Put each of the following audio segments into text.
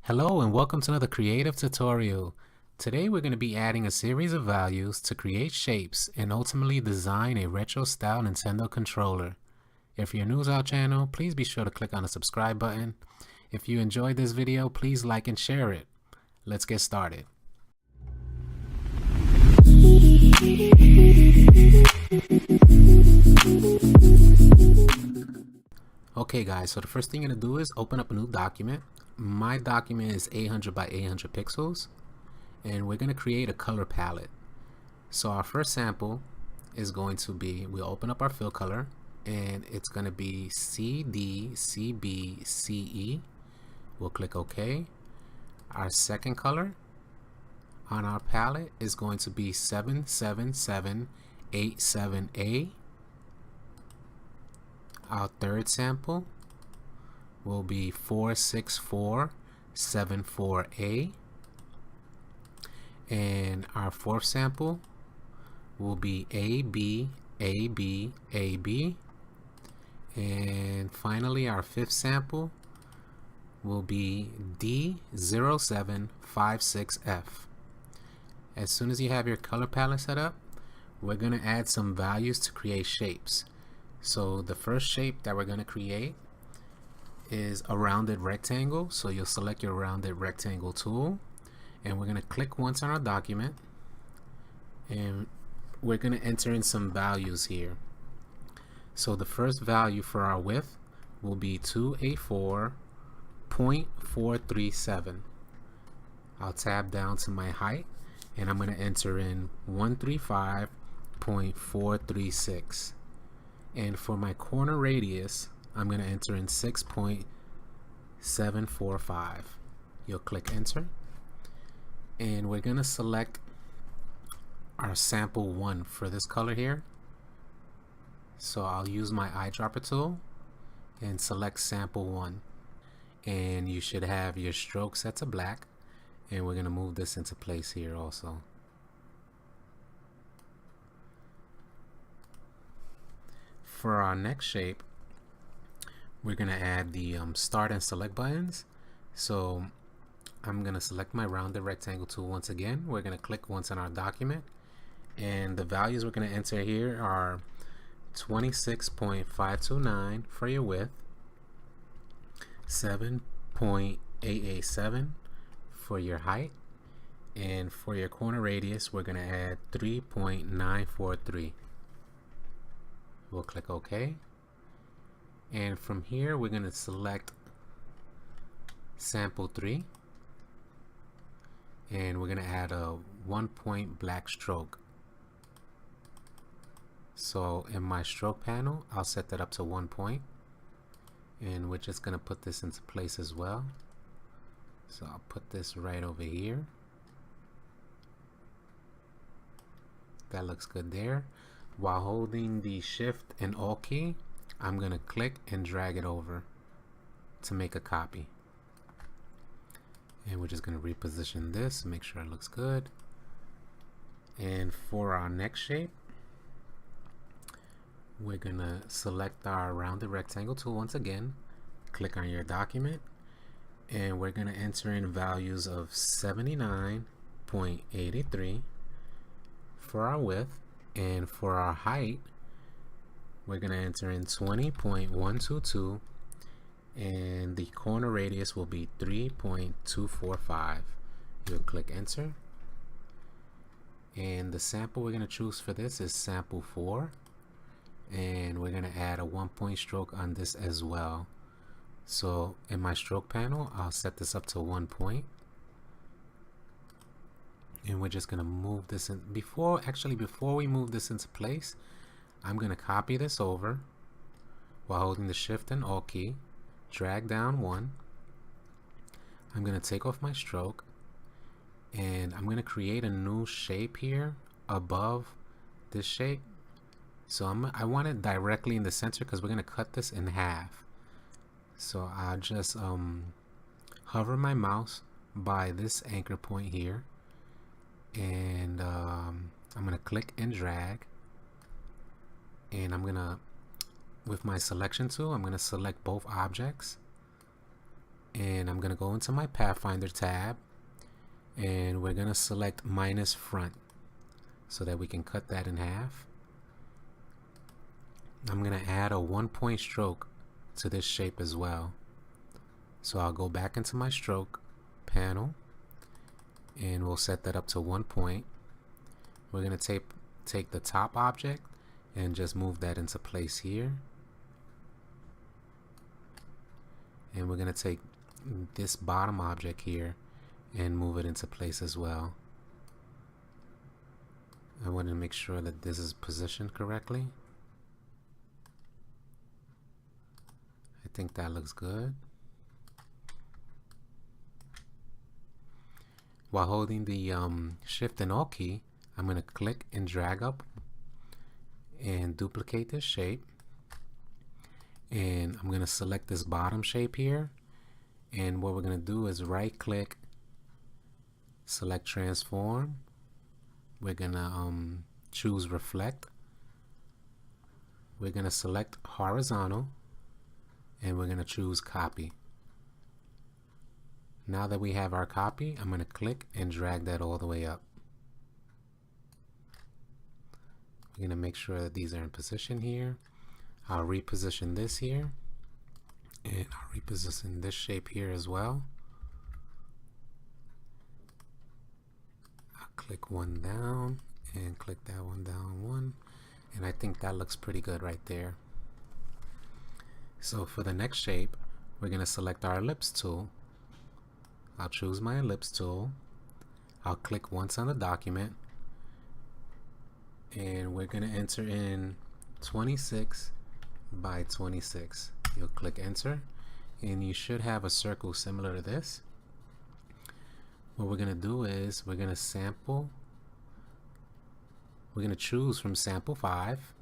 Hello and welcome to another creative tutorial. Today we're going to be adding a series of values to create shapes and ultimately design a retro style Nintendo controller. If you're new to our channel, please be sure to click on the subscribe button. If you enjoyed this video, please like and share it. Let's get started. Okay guys, so the first thing you're going to do is open up a new document. My document is 800 by 800 pixels and we're going to create a color palette. So our first sample is going to be, we'll open up our fill color and it's going to be CD, CB, CE. We'll click OK. Our second color on our palette is going to be 77787A. Our third sample will be 46474A, and our fourth sample will be AB, AB, AB, and finally our fifth sample will be D0756F. As soon as you have your color palette set up, we're going to add some values to create shapes. So the first shape that we're going to create is a rounded rectangle. So you'll select your rounded rectangle tool and we're going to click once on our document and we're going to enter in some values here. So the first value for our width will be 284.437. I'll tab down to my height and I'm going to enter in 135.436. And for my corner radius, I'm going to enter in 6.745. You'll click enter. And we're going to select our sample 1 for this color here. So I'll use my eyedropper tool and select sample 1. And you should have your stroke set to black. And we're going to move this into place here also. For our next shape, we're going to add the start and select buttons. So I'm going to select my rounded rectangle tool once again. We're going to click once on our document. And the values we're going to enter here are 26.529 for your width, 7.887 for your height, and for your corner radius, we're going to add 3.943. We'll click OK. And from here, we're going to select sample 3. And we're going to add a 1-point black stroke. So in my stroke panel, I'll set that up to 1 point. And we're just going to put this into place as well. So I'll put this right over here. That looks good there. While holding the Shift and Alt key, I'm going to click and drag it over to make a copy. And we're just going to reposition this, make sure it looks good. And for our next shape, we're going to select our rounded rectangle tool once again, click on your document, and we're going to enter in values of 79.83 for our width. And for our height, we're going to enter in 20.122 and the corner radius will be 3.245. You'll click enter. And the sample we're going to choose for this is sample 4. And we're going to add a 1-point stroke on this as well. So in my stroke panel, I'll set this up to 1 point. And we're just going to move this in. Before we move this into place, I'm going to copy this over while holding the Shift and Alt key, drag down 1. I'm going to take off my stroke and I'm going to create a new shape here above this shape. So I want it directly in the center because we're going to cut this in half. So I'll just hover my mouse by this anchor point here. And I'm going to click and drag, and I'm going to, with my selection tool, I'm going to select both objects and I'm gonna go into my Pathfinder tab, and we're gonna select minus front so that we can cut that in half. I'm gonna add a 1-point stroke to this shape as well. So I'll go back into my stroke panel, and we'll set that up to 1 point. We're gonna take the top object and just move that into place here. And we're gonna take this bottom object here and move it into place as well. I want to make sure that this is positioned correctly. I think that looks good. While holding the Shift and Alt key, I'm going to click and drag up and duplicate this shape. And I'm going to select this bottom shape here. And what we're going to do is right click, select transform. We're going to choose reflect. We're going to select horizontal, and we're going to choose copy. Now that we have our copy, I'm going to click and drag that all the way up. We're going to make sure that these are in position here. I'll reposition this here, and I'll reposition this shape here as well. I'll click one down and click that one down one, and I think that looks pretty good right there. So for the next shape, we're going to select our ellipse tool. I'll choose my ellipse tool. I'll click once on the document, and we're going to enter in 26 by 26. You'll click enter, and you should have a circle similar to this. What we're going to do is we're going to sample. We're going to choose from sample 5,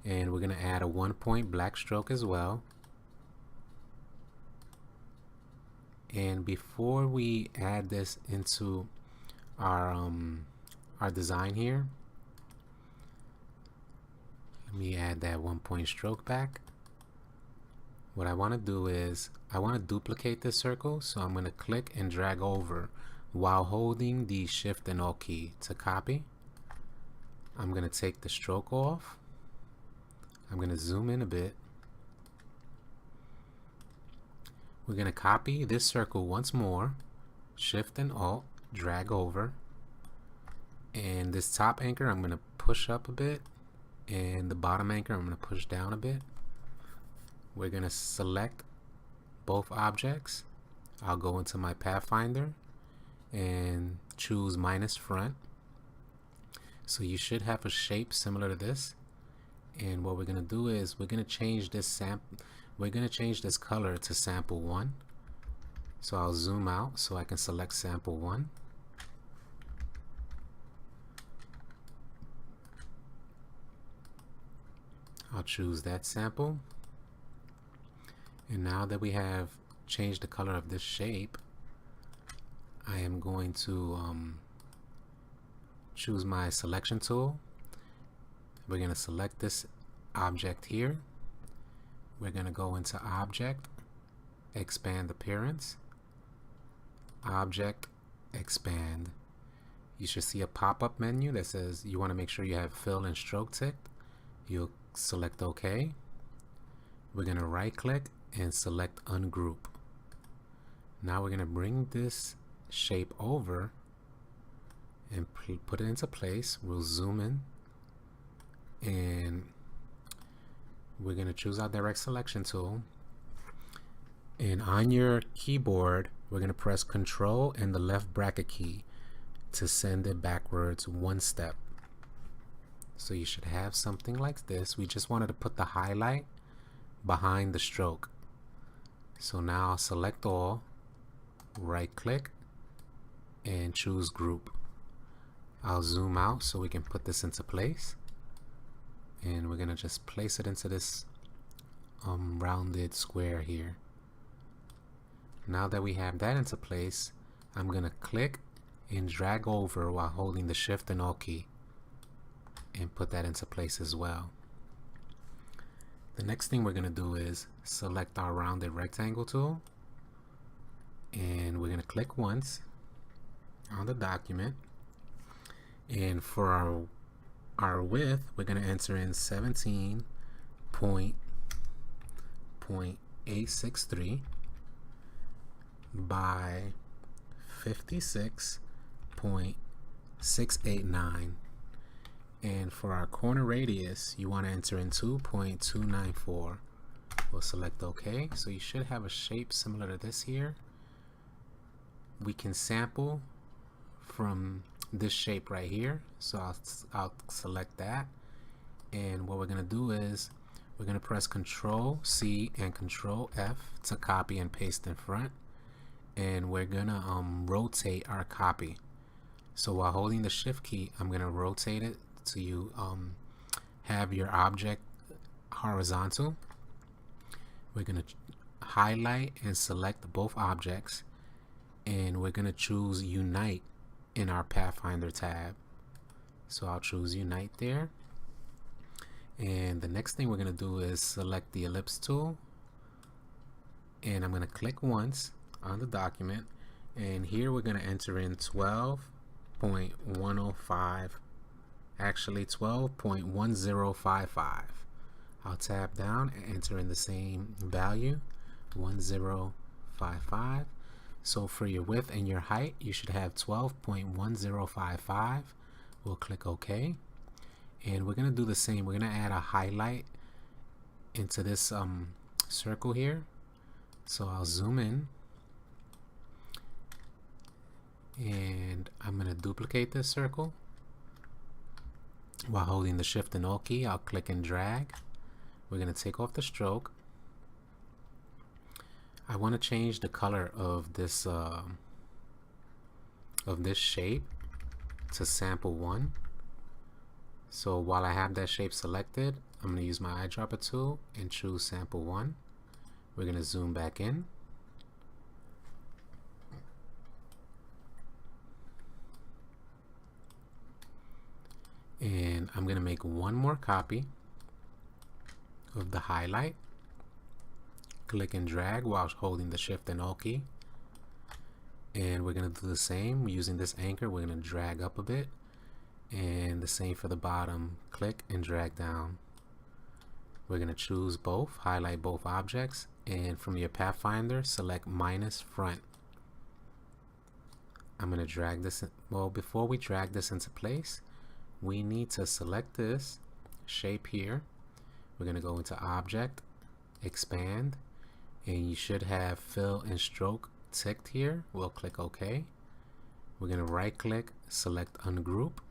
and we're going to add a 1-point black stroke as well. And before we add this into our design here, let me add that 1-point stroke back. What I want to do is I want to duplicate this circle, so I'm going to click and drag over while holding the Shift and Alt key to copy. I'm going to take the stroke off. I'm going to zoom in a bit. We're going to copy this circle once more, Shift and Alt, drag over, and this top anchor I'm going to push up a bit, and the bottom anchor I'm going to push down a bit. We're going to select both objects. I'll go into my Pathfinder and choose minus front. So you should have a shape similar to this, and what we're going to do is we're going to change this color to sample 1. So I'll zoom out so I can select sample 1. I'll choose that sample. And now that we have changed the color of this shape, I am going to choose my selection tool. We're going to select this object here. We're going to go into Object, Expand Appearance, Object, Expand. You should see a pop-up menu that says you want to make sure you have Fill and Stroke ticked. You'll select OK. We're going to right-click and select Ungroup. Now we're going to bring this shape over and put it into place. We'll zoom in, and we're going to choose our direct selection tool, and on your keyboard we're going to press Control and the left bracket key to send it backwards 1 step. So you should have something like this. We just wanted to put the highlight behind the stroke. So now I'll select all, right click, and choose Group. I'll zoom out so we can put this into place, and we're gonna just place it into this rounded square here. Now that we have that into place, I'm gonna click and drag over while holding the Shift and Alt key and put that into place as well. The next thing we're gonna do is select our rounded rectangle tool. and we're going to click once on the document, and for our width we're going to enter in 17.863 by 56.689, and for our corner radius you want to enter in 2.294. We'll select OK. So you should have a shape similar to this here. We can sample from this shape right here, so I'll select that, and what we're going to do is we're going to press Control C and Control F to copy and paste in front, and we're going to rotate our copy. So while holding the Shift key, I'm going to rotate it so you have your object horizontal. We're going to highlight and select both objects, and we're going to choose Unite in our Pathfinder tab. So I'll choose Unite there, and the next thing we're going to do is select the Ellipse tool, and I'm going to click once on the document, and here we're going to enter in 12.105, actually 12.1055. I'll tap down and enter in the same value, 1055. So for your width and your height, you should have 12.1055. We'll click OK. And we're going to do the same. We're going to add a highlight into this circle here. So I'll zoom in. And I'm going to duplicate this circle. While holding the Shift and Alt key, I'll click and drag. We're going to take off the stroke. I want to change the color of this shape to sample 1. So while I have that shape selected, I'm going to use my eyedropper tool and choose sample 1. We're going to zoom back in. And I'm going to make one more copy of the highlight. Click and drag while holding the Shift and Alt key. And we're going to do the same using this anchor. We're going to drag up a bit, and the same for the bottom. Click and drag down. We're going to choose both, highlight both objects, and from your Pathfinder select minus front. I'm going to drag this in. Well, before we drag this into place, we need to select this shape here. We're going to go into Object, Expand, and you should have Fill and Stroke ticked here. We'll click OK. We're going to right click, select Ungroup,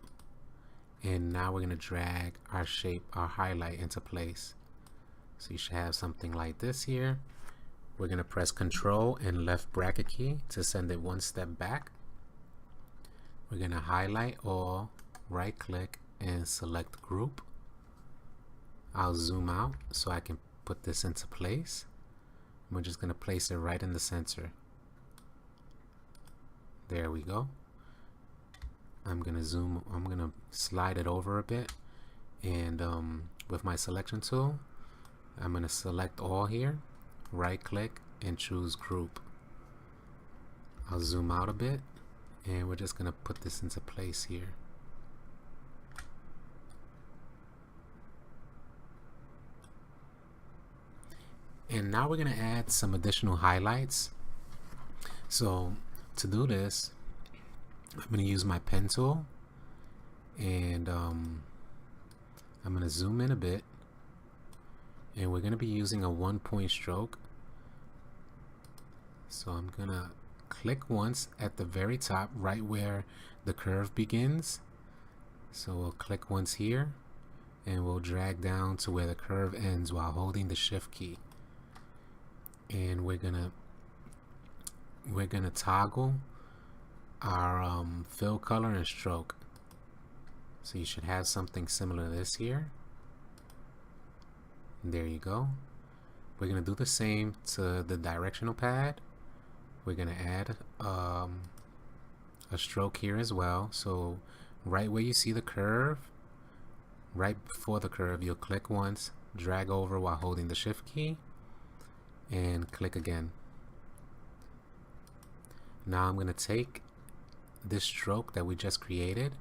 and now we're going to drag our shape, our highlight, into place. So you should have something like this here. We're going to press Control and left bracket key to send it one step back. We're going to highlight all, right click, and select Group. I'll zoom out so I can put this into place. We're just going to place it right in the center. There we go. I'm going to slide it over a bit, and with my selection tool, I'm going to select all here, right click, and choose Group. I'll zoom out a bit, and we're just going to put this into place here. And now we're going to add some additional highlights. So to do this, I'm going to use my pen tool, and I'm going to zoom in a bit, and we're going to be using a 1-point stroke. So I'm going to click once at the very top, right where the curve begins. So we'll click once here, and we'll drag down to where the curve ends while holding the Shift key. And we're gonna toggle our fill color and stroke. So you should have something similar to this here. There you go. We're gonna do the same to the directional pad. We're gonna add a stroke here as well. So right where you see the curve, right before the curve, you'll click once, drag over while holding the Shift key, and click again. Now I'm going to take this stroke that we just created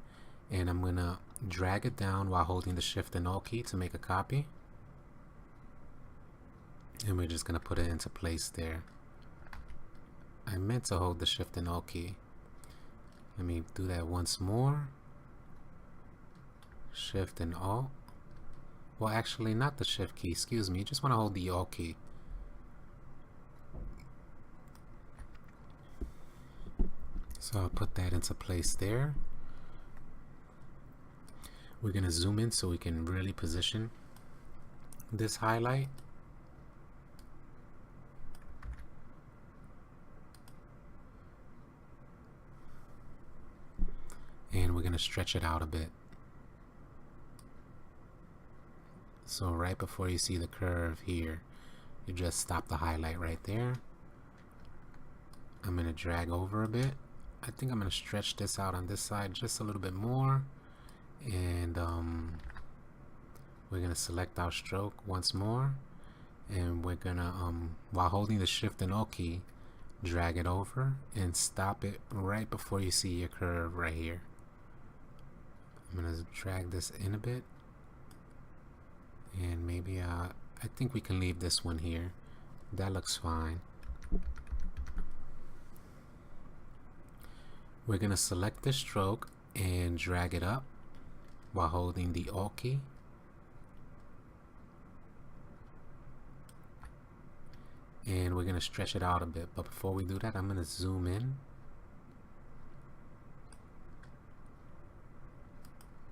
and I'm going to drag it down while holding the Shift and Alt key to make a copy. And we're just going to put it into place there. I meant to hold the Shift and Alt key. Let me do that once more. Shift and Alt. Well, actually, not the Shift key, excuse me. You just want to hold the Alt key. So I'll put that into place there. We're going to zoom in so we can really position this highlight. And we're going to stretch it out a bit. So right before you see the curve here, you just stop the highlight right there. I'm going to drag over a bit. I think I'm going to stretch this out on this side just a little bit more. And we're going to select our stroke once more. And we're going to, while holding the Shift and Alt key, drag it over and stop it right before you see your curve right here. I'm going to drag this in a bit. And maybe, I think we can leave this one here. That looks fine. We're going to select this stroke and drag it up while holding the Alt key. And we're going to stretch it out a bit. But before we do that, I'm going to zoom in.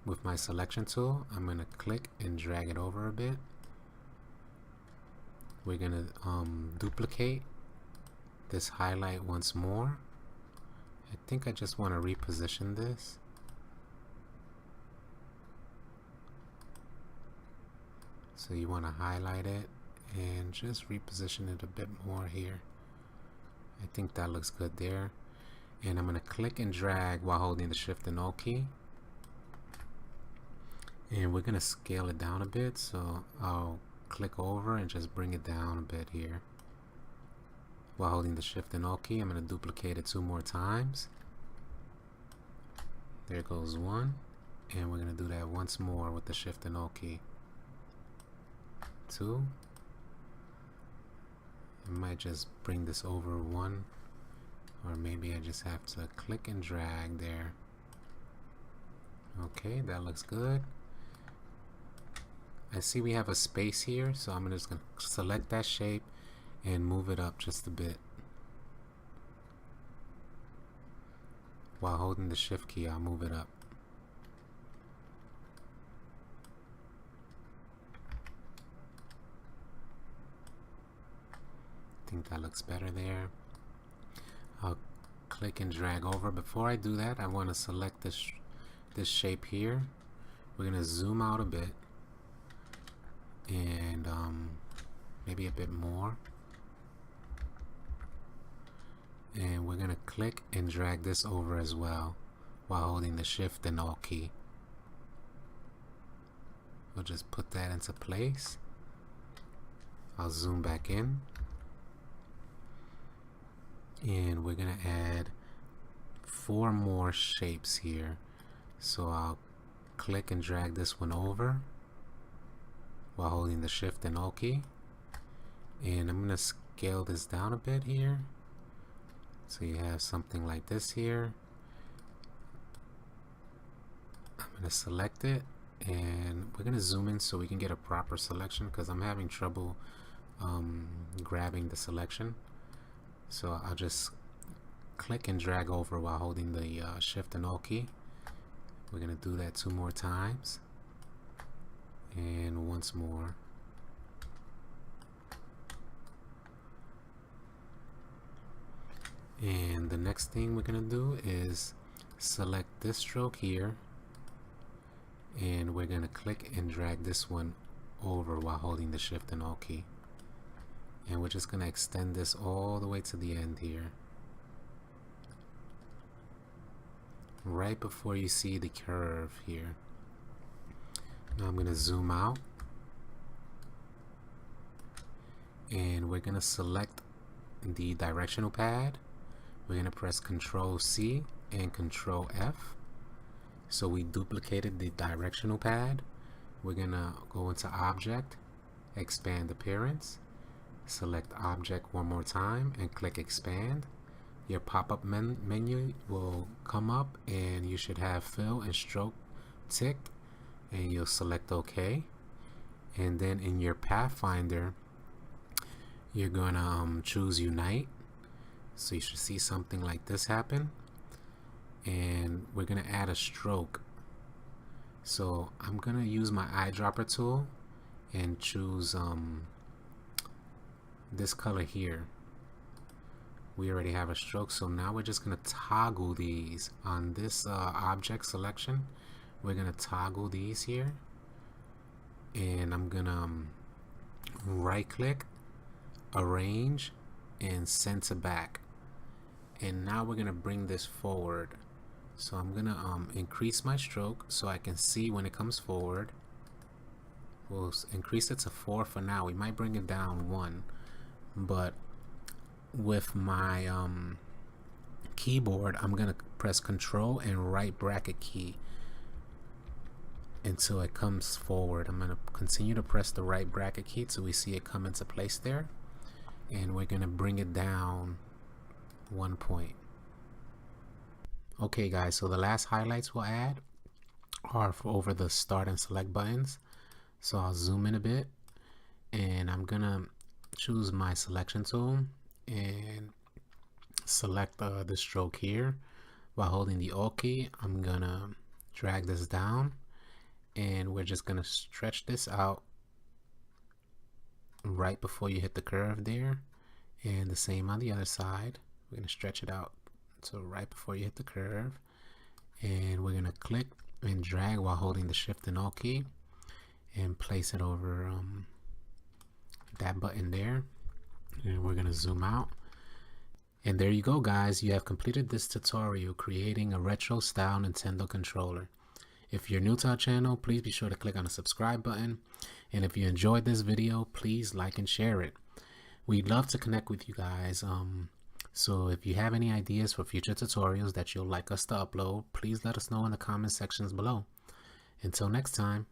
With my selection tool, I'm going to click and drag it over a bit. We're going to duplicate this highlight once more. I think I just want to reposition this. So you want to highlight it and just reposition it a bit more here. I think that looks good there. And I'm going to click and drag while holding the Shift and Alt key. And we're going to scale it down a bit, so I'll click over and just bring it down a bit here. While holding the Shift and Alt key, I'm going to duplicate it 2 more times. There goes one. And we're going to do that once more with the Shift and Alt key. 2. I might just bring this over 1. Or maybe I just have to click and drag there. Okay, that looks good. I see we have a space here, so I'm just going to select that shape and move it up just a bit. While holding the Shift key, I'll move it up. I think that looks better there. I'll click and drag over. Before I do that, I want to select this shape here. We're going to zoom out a bit. And maybe a bit more. And we're going to click and drag this over as well while holding the Shift and Alt key. We'll just put that into place. I'll zoom back in. And we're going to add 4 more shapes here. So I'll click and drag this one over while holding the Shift and Alt key. And I'm going to scale this down a bit here. So you have something like this here. I'm going to select it and we're going to zoom in so we can get a proper selection because I'm having trouble grabbing the selection. So I'll just click and drag over while holding the Shift and Alt key. We're going to do that 2 more times. And once more. And the next thing we're going to do is select this stroke here. And we're going to click and drag this one over while holding the Shift and Alt key. And we're just going to extend this all the way to the end here. Right before you see the curve here. Now I'm going to zoom out. And we're going to select the Directional Pad. We're going to press Control C and Control F. So we duplicated the directional pad. We're going to go into Object, Expand Appearance, select Object one more time and click Expand. Your pop-up menu will come up and you should have Fill and Stroke ticked, and you'll select OK. And then in your Pathfinder, you're going to choose Unite. So you should see something like this happen. And we're going to add a stroke. So I'm going to use my eyedropper tool and choose this color here. We already have a stroke, so now we're just going to toggle these on this object selection. We're going to toggle these here, and I'm going to right click, arrange, and center back. And now we're going to bring this forward. So I'm going to increase my stroke so I can see when it comes forward. We'll increase it to 4 for now. We might bring it down 1, but with my keyboard, I'm going to press Control and right bracket key until it comes forward. I'm going to continue to press the right bracket key till we see it come into place there, and we're going to bring it down 1 point. Okay guys, so the last highlights we'll add are for over the start and select buttons. So I'll zoom in a bit, and I'm gonna choose my selection tool and select the stroke here. While holding the Alt key, I'm gonna drag this down, and we're just gonna stretch this out right before you hit the curve there, and the same on the other side. We're gonna stretch it out so right before you hit the curve, and we're gonna click and drag while holding the Shift and Alt key and place it over that button there, and we're gonna zoom out. And there you go guys, you have completed this tutorial creating a retro style Nintendo controller. If you're new to our channel, please be sure to click on the subscribe button, and if you enjoyed this video, please like and share it. We'd love to connect with you guys, so if you have any ideas for future tutorials that you'll like us to upload, please let us know in the comment sections below. Until next time.